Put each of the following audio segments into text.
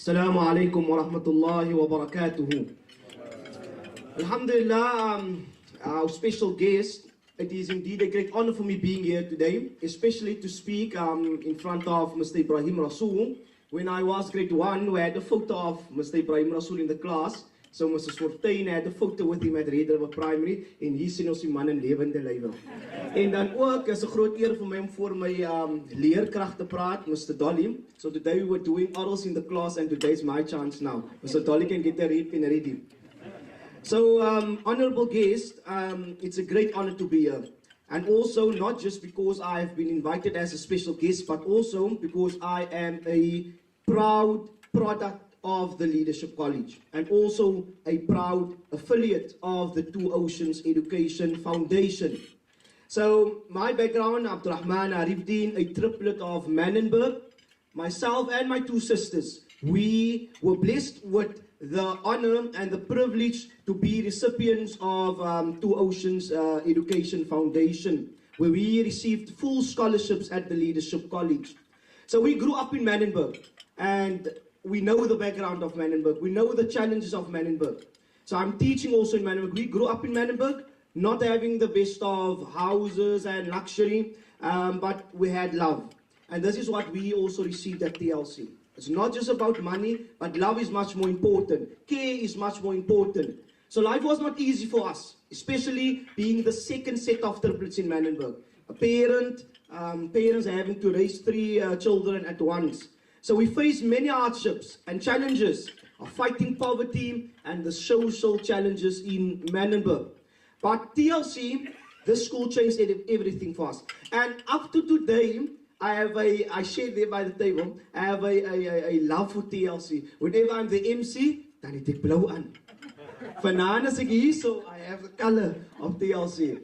Assalamu alaikum wa rahmatullahi wa barakatuhu. Alhamdulillah, our special guest, it is indeed a great honor for me being here today, especially to speak in front of Mr. Ibrahim Rasool. When I was grade 1, we had a photo of Mr. Ibrahim Rasool in the class. So Mr. Swartain had a photo with him at Red River Primary en hier sien ons die man in lewende lywe. En dan ook is 'n groot eer vir my om voor my leerkrag te praat, Mr. Dolly. So today we were doing orals in the class and today's my chance now. Mr. Dolly can get a read pen ready. So honorable guest, it's a great honor to be here. And also not just because I have been invited as a special guest, but also because I am a proud product of the Leadership College and also a proud affiliate of the Two Oceans Education Foundation. So my background, Abdurrahman Arifdeen, a triplet of Manenberg, myself and my two sisters, we were blessed with the honor and the privilege to be recipients of Two Oceans Education Foundation, where we received full scholarships at the Leadership College. So we grew up in Manenberg, and we know the background of Manenberg. We know the challenges of Manenberg. So I'm teaching also in Manenberg. We grew up in Manenberg, not having the best of houses and luxury, but we had love. And this is what we also received at TLC. It's not just about money, but love is much more important. Care is much more important. So life was not easy for us, especially being the second set of triplets in Manenberg. A parents having to raise 3 children at once. So we faced many hardships and challenges of fighting poverty and the social challenges in Manenberg. But TLC, this school changed everything for us. And up to today, I share there by the table, I have a love for TLC. Whenever I'm the MC, dan het ek blauw aan. Vanaand as ek hier, so I have the color of TLC.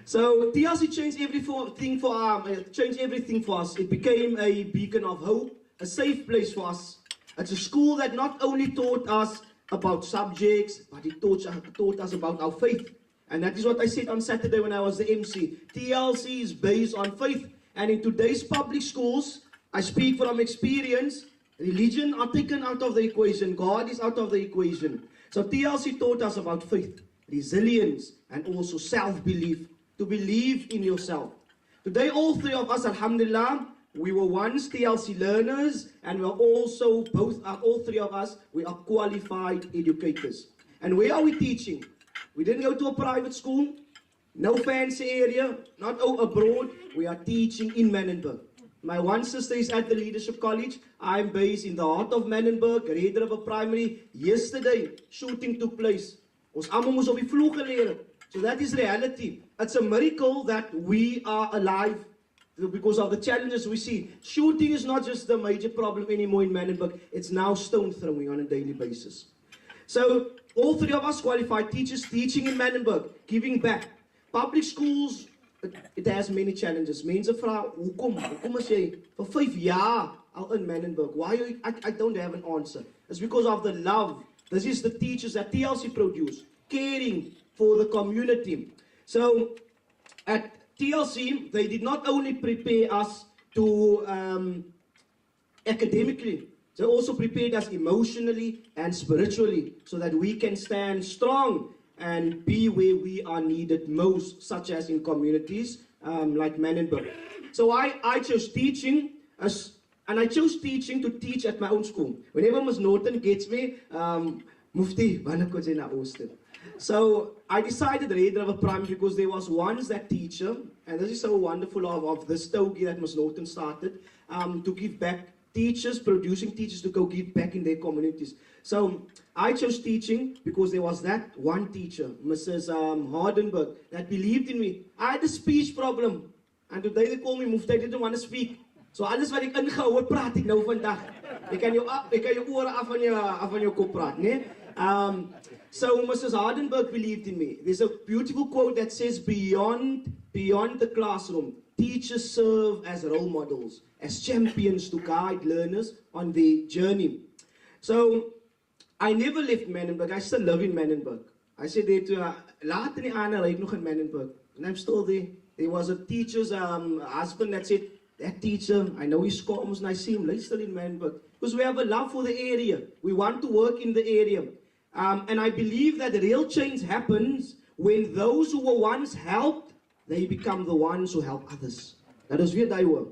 So TLC changed everything for us. It became a beacon of hope, a safe place for us. It's a school that not only taught us about subjects, but it taught us about our faith. And that is what I said on Saturday when I was the MC. TLC is based on faith. And in today's public schools, I speak from experience, religion are taken out of the equation. God is out of the equation. So TLC taught us about faith, resilience, and also self-belief, to believe in yourself. Today, all 3 of us, alhamdulillah, we were once TLC learners, and we're also, all 3 of us, we are qualified educators. And where are we teaching? We didn't go to a private school, no fancy area, not abroad. We are teaching in Manenberg. My one sister is at the Leadership College. I'm based in the heart of Manenberg, Red River Primary. Yesterday, shooting took place. Ons almal moes op die vloer geleer het. So that is reality. It's a miracle that we are alive because of the challenges we see. Shooting is not just the major problem anymore in Manenberg. It's now stone throwing on a daily basis. So all 3 of us qualified teachers teaching in Manenberg, giving back. Public schools, it has many challenges. Mense vra, hoekom is jy vir 5 jaar al in Manenberg? Why I don't have an answer. It's because of the love. This is the teachers that TLC produce, caring for the community. So at TLC, they did not only prepare us to academically, they also prepared us emotionally and spiritually so that we can stand strong and be where we are needed most, such as in communities like Manenberg. So I chose teaching, and I chose teaching to teach at my own school. Whenever Ms. Norton gets me, Mufti, wanneer kom jy na Ooster? So I decided Red River Primary because there was once that teacher, and this is so wonderful of this stogie that Ms. Norton started, to give back teachers, producing teachers to go give back in their communities. So I chose teaching because there was that one teacher, Mrs. Hardenberg, that believed in me. I had a speech problem, and today they call me Mufti, I didn't want to speak. So alles wat ek ingehou het, praat ek nou vandag. Ek kan jou ore af van jou kop praat, né? So Mrs. Hardenberg believed in me. There's a beautiful quote that says, beyond the classroom, teachers serve as role models, as champions to guide learners on their journey. So I never left Manenberg. I still live in Manenberg. I said there to her, laat in die aande ry ek nog in Manenberg. And I'm still there. There was a teacher's husband that said, that teacher, I know he's comes and I see him later in Manberg. Because we have a love for the area. We want to work in the area. And I believe that real change happens when those who were once helped, they become the ones who help others. That is where they were.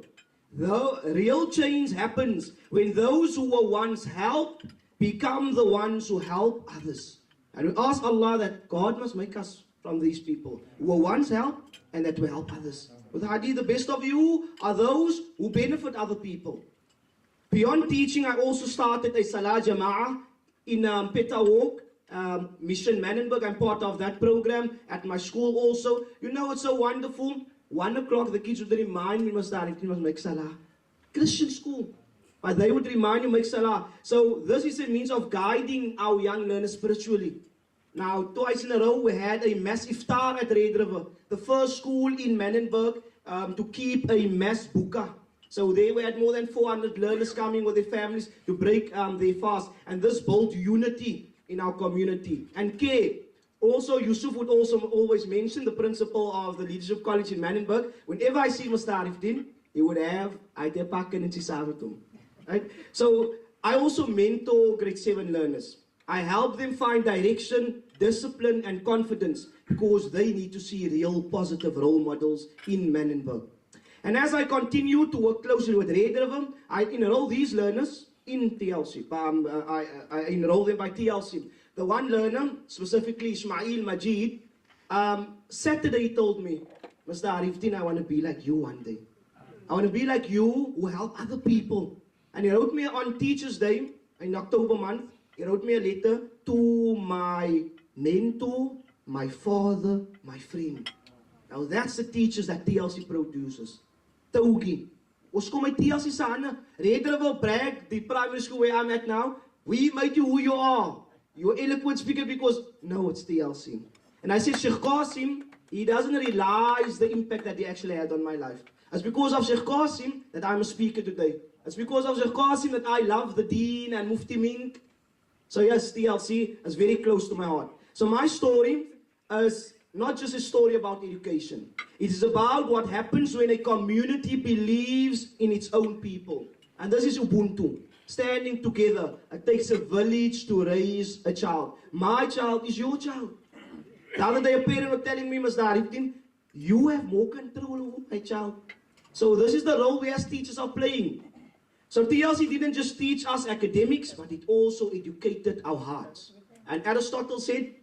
The real change happens when those who were once helped become the ones who help others. And we ask Allah that God must make us from these people who were once helped and that will help others. With Hadi, the best of you are those who benefit other people. Beyond teaching, I also started a Salah Jama'ah in Petawalk, Mission Manenberg. I'm part of that program at my school also. You know, it's so wonderful. 1 o'clock, the kids would remind me, must make Salah. Christian school. But they would remind you, make Salah. So this is a means of guiding our young learners spiritually. Now, twice in a row, we had a mass iftar at Red River. The first school in Manenberg to keep a mass buka. So there we had more than 400 learners coming with their families to break their fast. And this built unity in our community. And care. Also, Yusuf would also always mention the principal of the Leadership College in Manenberg. Whenever I see Mr. Arifdin, he would have Aitepakken and Sisavatum. Right? So I also mentor grade 7 learners. I help them find direction, discipline, and confidence because they need to see real positive role models in Manenberg. And as I continue to work closely with Red River, I enroll these learners in TLC. I enroll them by TLC. The one learner, specifically Ismail Majid, Saturday told me, Mr. Arifdin, I want to be like you one day. I want to be like you who help other people. And he wrote me on Teachers' Day in October month. He wrote me a letter to my mentor, my father, my friend. Now that's the teachers that TLC produces. Taugi. Ons kom uit TLC sana. Red River brag, the primary school where I'm at now. We made you who you are. You're an eloquent speaker because, no, it's TLC. And I said, Sheikh Qasim, he doesn't realize the impact that he actually had on my life. It's because of Sheikh Qasim that I'm a speaker today. It's because of Sheikh Qasim that I love the Deen and Mufti Mink. So yes, TLC is very close to my heart. So my story is not just a story about education. It is about what happens when a community believes in its own people. And this is Ubuntu. Standing together. It takes a village to raise a child. My child is your child. The other day a parent was telling me, Mr. Arifdin, you have more control over my child. So this is the role we as teachers are playing. So TLC didn't just teach us academics, but it also educated our hearts. And Aristotle said,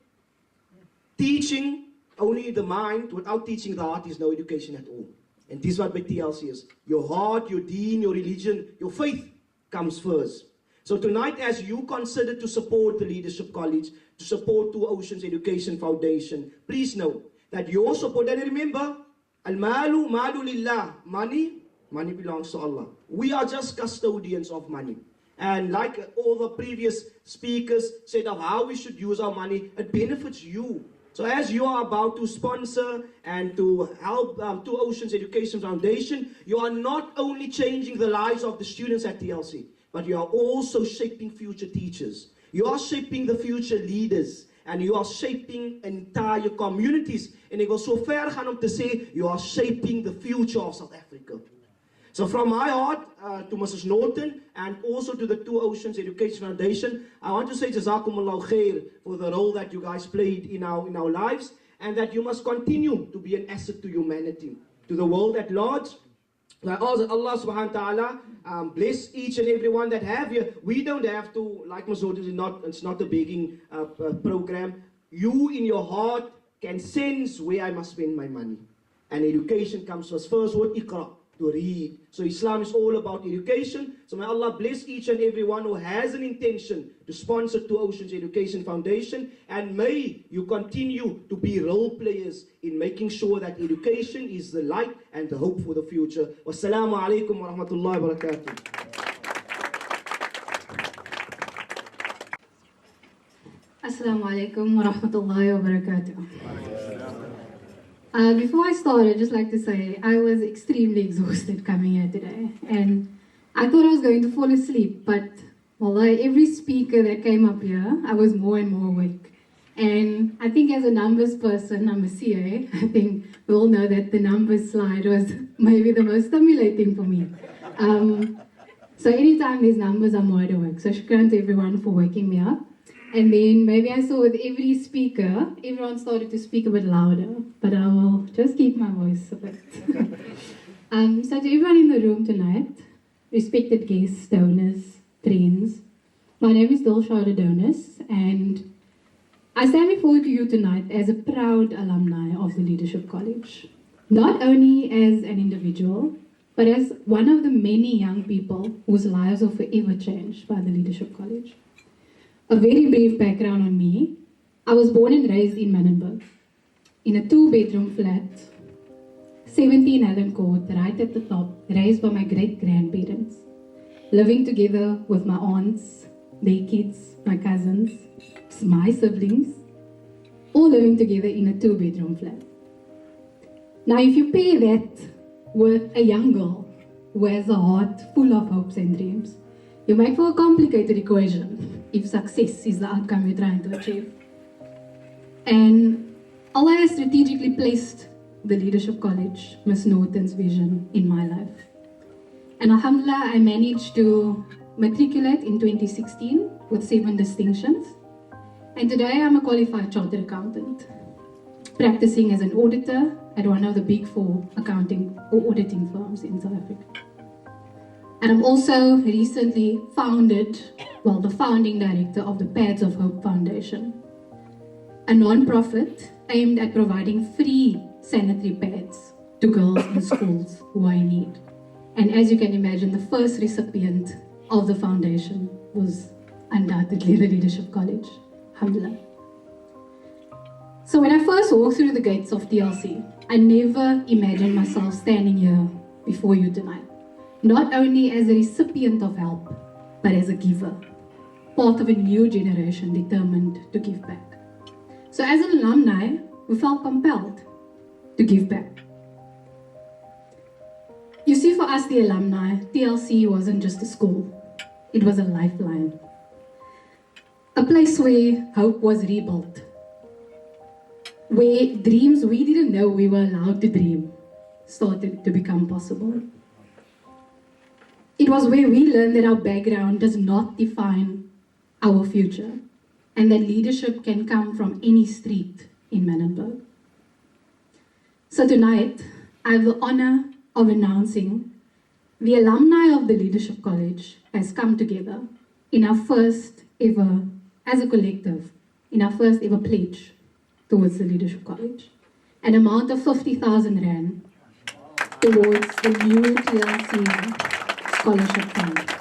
teaching only the mind without teaching the heart is no education at all. And this is what by TLC is. Your heart, your deen, your religion, your faith comes first. So tonight, as you consider to support the Leadership College, to support Two Oceans Education Foundation, please know that your support, and remember, al-malu malu lillah, money belongs to Allah. We are just custodians of money. And like all the previous speakers said of how we should use our money, it benefits you. So as you are about to sponsor and to help Two Oceans Education Foundation, you are not only changing the lives of the students at TLC, but you are also shaping future teachers. You are shaping the future leaders. And you are shaping entire communities. En ek wil so ver gaan om te sê, you are shaping the future of South Africa. So from my heart to Mrs. Norton and also to the Two Oceans Education Foundation, I want to say Jazakumullah khair for the role that you guys played in our lives, and that you must continue to be an asset to humanity, to the world at large. I ask that Allah subhanahu wa ta'ala bless each and every one that have here. We don't have to, like Ms. Norton, it's not a begging program. You in your heart can sense where I must spend my money. And education comes first. First word, Iqra, to read. So Islam is all about education. So may Allah bless each and every one who has an intention to sponsor Two Oceans Education Foundation. And may you continue to be role players in making sure that education is the light and the hope for the future. Wassalamu alaikum wa rahmatullahi wa barakatuh. Assalamu alaikum wa rahmatullahi wa barakatuh. Before I start, I'd just like to say I was extremely exhausted coming here today, and I thought I was going to fall asleep, but wallah, every speaker that came up here, I was more and more awake. And I think as a numbers person, I'm a CA, I think we all know that the numbers slide was maybe the most stimulating for me. So anytime there's numbers, I'm wide awake. So shukran to everyone for waking me up. And then maybe I saw with every speaker, everyone started to speak a bit louder, but I will just keep my voice a bit. So to everyone in the room tonight, respected guests, donors, friends, my name is Dilshada Donis, and I stand before you tonight as a proud alumni of the Leadership College. Not only as an individual, but as one of the many young people whose lives are forever changed by the Leadership College. A very brief background on me. I was born and raised in Manenberg, in a 2-bedroom flat, 17 Allen Court, right at the top, raised by my great-grandparents, living together with my aunts, their kids, my cousins, my siblings, all living together in a 2-bedroom flat. Now, if you pair that with a young girl who has a heart full of hopes and dreams, you make for a complicated equation if success is the outcome you're trying to achieve. And Allah has strategically placed the Leadership College, Miss Norton's vision, in my life. And alhamdulillah, I managed to matriculate in 2016 with 7 distinctions. And today I'm a qualified chartered accountant, practicing as an auditor at one of the big 4 accounting or auditing firms in South Africa. And I'm also recently the founding director of the Pads of Hope Foundation, a non-profit aimed at providing free sanitary pads to girls in schools who are in need. And as you can imagine, the first recipient of the foundation was undoubtedly the Leadership College. Alhamdulillah. So when I first walked through the gates of TLC, I never imagined myself standing here before you tonight. Not only as a recipient of help, but as a giver, part of a new generation determined to give back. So as an alumni, we felt compelled to give back. You see, for us, the alumni, TLC wasn't just a school. It was a lifeline. A place where hope was rebuilt. Where dreams we didn't know we were allowed to dream started to become possible. It was where we learned that our background does not define our future and that leadership can come from any street in Manenberg. So tonight, I have the honor of announcing the alumni of the Leadership College has come together in our first ever, as a collective, in our first ever pledge towards the Leadership College, an amount of 50,000 Rand towards the new TLC Scholarship Fund.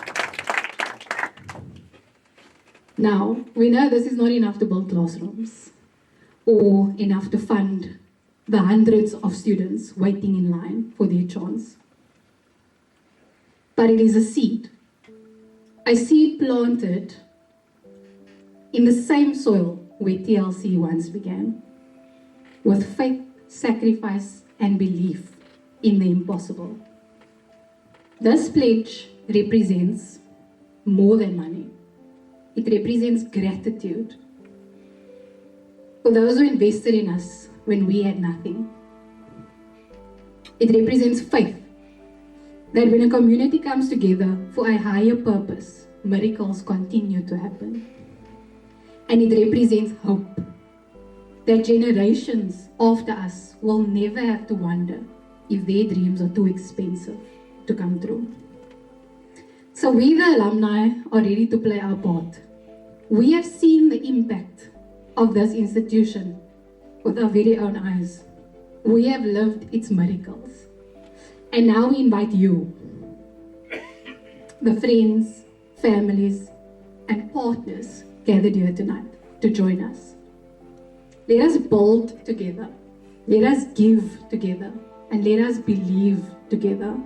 Now, we know this is not enough to build classrooms or enough to fund the hundreds of students waiting in line for their chance. But it is a seed. A seed planted in the same soil where TLC once began, with faith, sacrifice, and belief in the impossible. This pledge represents more than money. It represents gratitude for those who invested in us when we had nothing. It represents faith that when a community comes together for a higher purpose, miracles continue to happen. And it represents hope that generations after us will never have to wonder if their dreams are too expensive to come true. So we, the alumni, are ready to play our part. We have seen the impact of this institution with our very own eyes. We have lived its miracles. And now we invite you, the friends, families, and partners gathered here tonight, to join us. Let us build together. Let us give together. And let us believe together.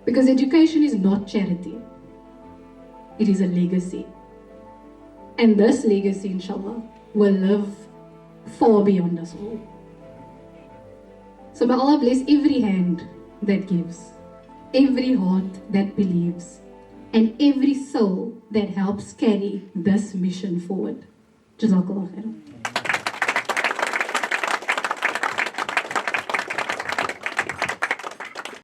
Because education is not charity. It is a legacy. And this legacy, inshallah, will live far beyond us all. So may Allah bless every hand that gives, every heart that believes, and every soul that helps carry this mission forward Jazakallah khairan.